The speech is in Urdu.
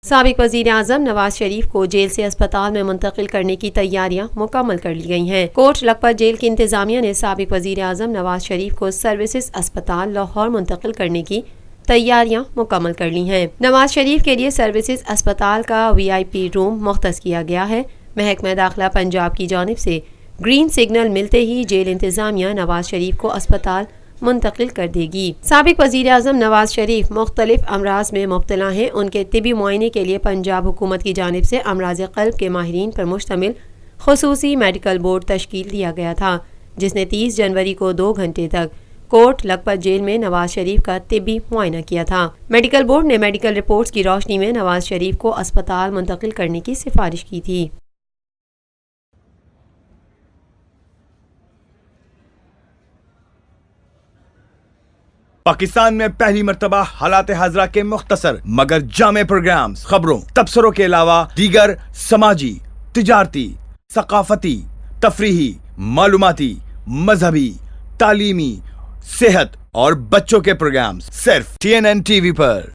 سابق وزیر اعظم نواز شریف کو جیل سے اسپتال میں منتقل کرنے کی تیاریاں مکمل کر لی گئی ہیں۔ کوٹ لکھپت جیل کی انتظامیہ نے سابق وزیر اعظم نواز شریف کو سروسز اسپتال لاہور منتقل کرنے کی تیاریاں مکمل کر لی ہیں۔ نواز شریف کے لیے سروسز اسپتال کا VIP روم مختص کیا گیا ہے۔ محکمہ داخلہ پنجاب کی جانب سے گرین سگنل ملتے ہی جیل انتظامیہ نواز شریف کو اسپتال منتقل کر دے گی۔ سابق وزیر اعظم نواز شریف مختلف امراض میں مبتلا ہیں۔ ان کے طبی معائنے کے لیے پنجاب حکومت کی جانب سے امراض قلب کے ماہرین پر مشتمل خصوصی میڈیکل بورڈ تشکیل دیا گیا تھا، جس نے 30 جنوری کو 2 گھنٹے تک کوٹ لکھپت جیل میں نواز شریف کا طبی معائنہ کیا تھا۔ میڈیکل بورڈ نے میڈیکل رپورٹس کی روشنی میں نواز شریف کو اسپتال منتقل کرنے کی سفارش کی تھی۔ پاکستان میں پہلی مرتبہ حالات حاضرہ کے مختصر مگر جامع پروگرامز، خبروں، تبصروں کے علاوہ دیگر سماجی، تجارتی، ثقافتی، تفریحی، معلوماتی، مذہبی، تعلیمی، صحت اور بچوں کے پروگرامز صرف TNN TV پر۔